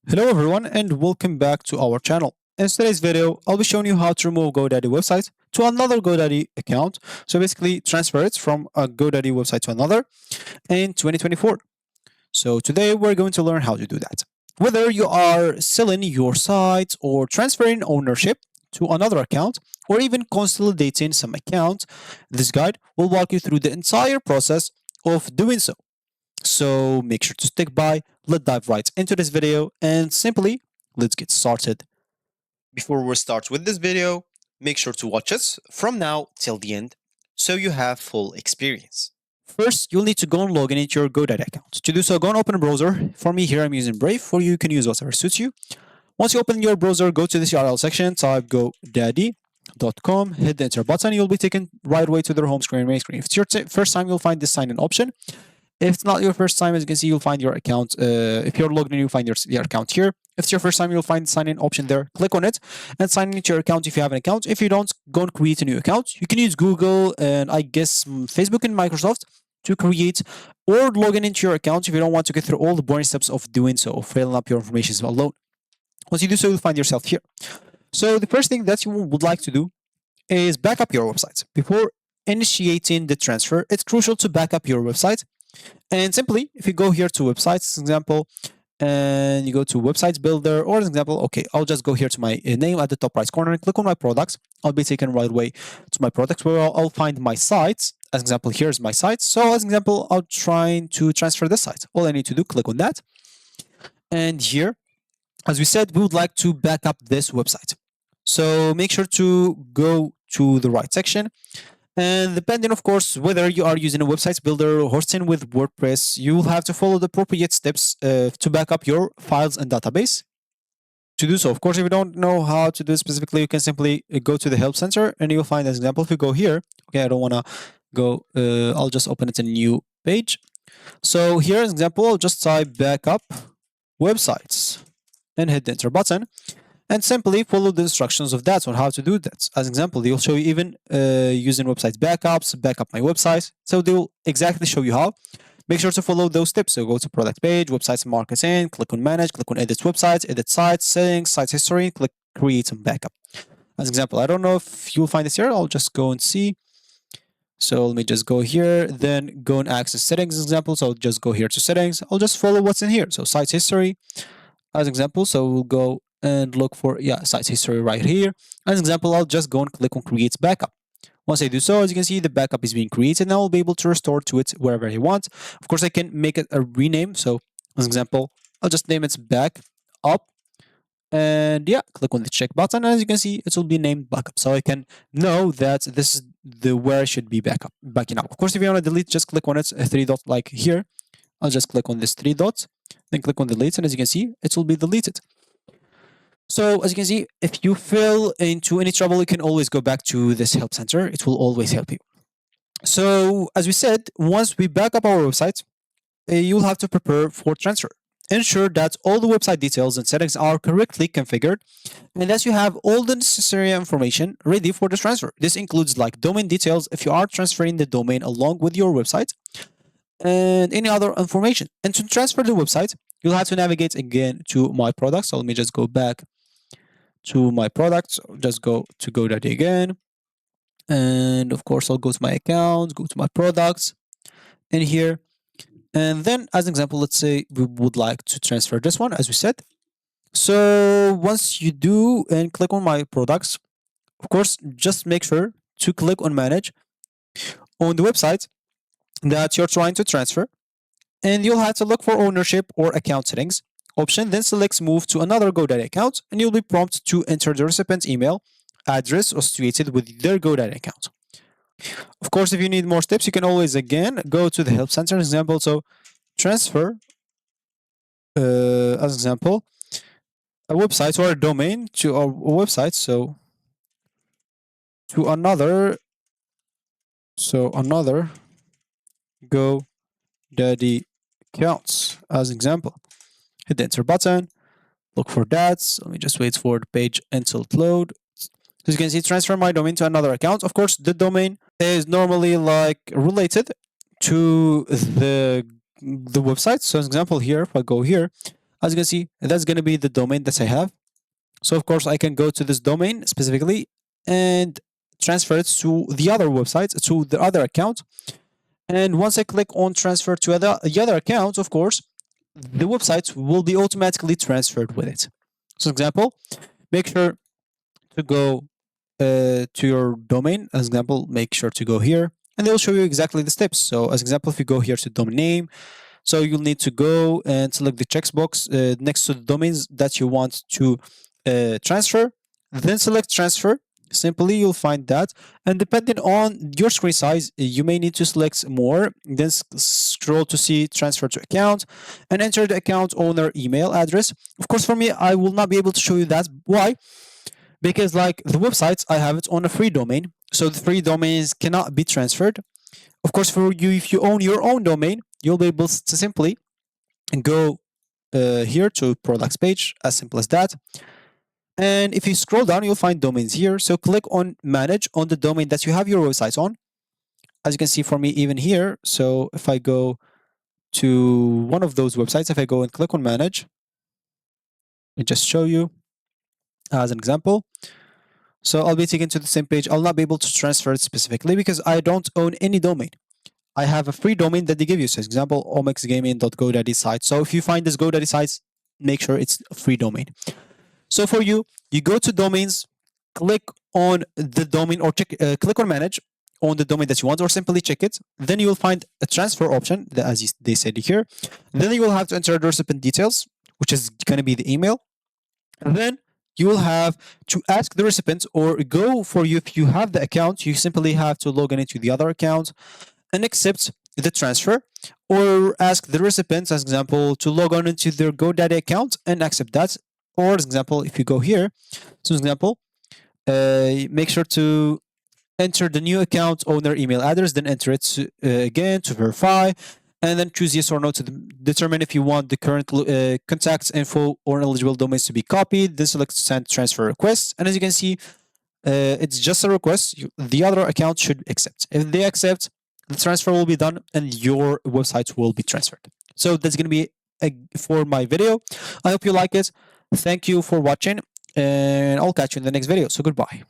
Hello everyone and welcome back to our channel. In today's video, I'll be showing you how to remove GoDaddy website to another GoDaddy account. So basically transfer it from a GoDaddy website to another in 2024. So today we're going to learn how to do that. Whether you are selling your site or transferring ownership to another account or even consolidating some accounts, this guide will walk you through the entire process of doing so. So make sure to stick by. Let's dive right into this video and simply let's get started. Before we start with this video, make sure to watch us from now till the end so you have full experience. First, you'll need to go and log in into your GoDaddy account. To do so, go and open a browser. For me here, I'm using Brave. For you, you can use whatever suits you. Once you open your browser, go to this URL section, type GoDaddy.com, hit the enter button. You'll be taken right away to their home screen, main screen. If it's your first time, you'll find this sign in option. If it's not your first time, as you can see, you'll find your account. If you're logged in, you'll find your account here. If it's your first time, you'll find the sign in option there. Click on it and sign into your account if you have an account. If you don't, go and create a new account. You can use Google and I guess Facebook and Microsoft to create or log in into your account if you don't want to get through all the boring steps of doing so, of filling up your information alone. Once you do so, you'll find yourself here. So the first thing that you would like to do is back up your website. Before initiating the transfer, it's crucial to back up your website. And simply, if you go here to websites, for example, and you go to websites builder, or as an example, okay, I'll just go here to my name at the top right corner and click on my products. I'll be taken right away to my products where I'll find my sites. As an example, here's my site. So as an example, I'll try to transfer this site. All I need to do, click on that. And here, as we said, we would like to back up this website. So make sure to go to the right section. And depending, of course, whether you are using a website builder or hosting with WordPress, you will have to follow the appropriate steps to back up your files and database. To do so, of course, if you don't know how to do it specifically, you can simply go to the Help Center and you'll find, as an example, if you go here, okay, I don't want to go, I'll just open it in a new page. So here, as an example, I'll just type backup websites and hit the enter button. And simply follow the instructions of that on how to do that. As an example, they'll show you even using website backups, backup my website. So they'll exactly show you how. Make sure to follow those steps. So go to product page, websites and marketing, click on manage, click on edit websites, edit sites, settings, site history, click create some backup. As an example, I don't know if you'll find this here. I'll just go and see. So let me just go here, then go and access settings as an example. So I'll just go here to settings. I'll just follow what's in here. So site history as an example. So we'll go and look for site history right here. As an example, I'll just go and click on create backup. Once I do so, as you can see, the backup is being created and I'll be able to restore to it wherever I want. Of course, I can make it a rename. So as an example, I'll just name it back up and click on the check button. As you can see, it will be named backup. So I can know that this is the where I should be backing up. Of course, if you want to delete, just click on it, a three dot like here. I'll just click on this three dots, then click on delete. And as you can see, it will be deleted. So as you can see, if you fell into any trouble, you can always go back to this help center. It will always help you. So as we said, once we back up our website, you'll have to prepare for transfer. Ensure that all the website details and settings are correctly configured and that you have all the necessary information ready for the transfer. This includes like domain details if you are transferring the domain along with your website and any other information. And to transfer the website, you'll have to navigate again to my products. So let me just go back to my products, just go to GoDaddy again. And of course, I'll go to my account, go to my products in here. And then as an example, let's say we would like to transfer this one, as we said. So once you do and click on my products, of course, just make sure to click on manage on the website that you're trying to transfer. And you'll have to look for ownership or account settings option, then select move to another GoDaddy account, and you'll be prompted to enter the recipient's email address associated with their GoDaddy account. Of course, if you need more steps, you can always again go to the help center example. So transfer, as example, a website or a domain to a website. So to another GoDaddy accounts as example. Hit the enter button, look for that. So let me just wait for the page until it load. So you can see transfer my domain to another account. Of course, the domain is normally like related to the website. So as example here, if I go here, As you can see, that's going to be the domain that I have. So of course I can go to this domain specifically and transfer it to the other website, to the other account. And once I click on transfer to the other account, of course, the website will be automatically transferred with it. So example, make sure to go to your domain. As example, make sure to go here and they'll show you exactly the steps. So as example, if you go here to domain name, so you'll need to go and select the checkbox next to the domains that you want to transfer, then select transfer. Simply you'll find that, and depending on your screen size you may need to select more, then scroll to see transfer to account and enter the account owner email address. Of course for me I will not be able to show you that. Why? Because like the websites I have it on a free domain, so the free domains cannot be transferred. Of course for you, if you own your own domain, you'll be able to simply go here to products page, as simple as that. And if you scroll down, you'll find domains here. So click on manage on the domain that you have your website on. As you can see for me, even here. So if I go to one of those websites, if I go and click on manage, and just show you as an example. So I'll be taken to the same page. I'll not be able to transfer it specifically because I don't own any domain. I have a free domain that they give you. So example, omexgaming.godaddy site. So if you find this GoDaddy site, make sure it's a free domain. So for you, you go to domains, click on the domain or click on manage on the domain that you want, or simply check it. Then you will find a transfer option, as they said here. Then you will have to enter the recipient details, which is going to be the email. And then you will have to ask the recipient, or go for you if you have the account, you simply have to log in into the other account and accept the transfer, or ask the recipient, as example, to log on into their GoDaddy account and accept that. Or as example, if you go here, so example, make sure to enter the new account owner email address, then enter it again to verify, and then choose yes or no to determine if you want the current contacts info or eligible domains to be copied. Then select send transfer request, and as you can see, it's just a request. The other account should accept. If they accept, the transfer will be done and your website will be transferred. So that's going to be for my video. I hope you like it. Thank you for watching, and I'll catch you in the next video. So goodbye.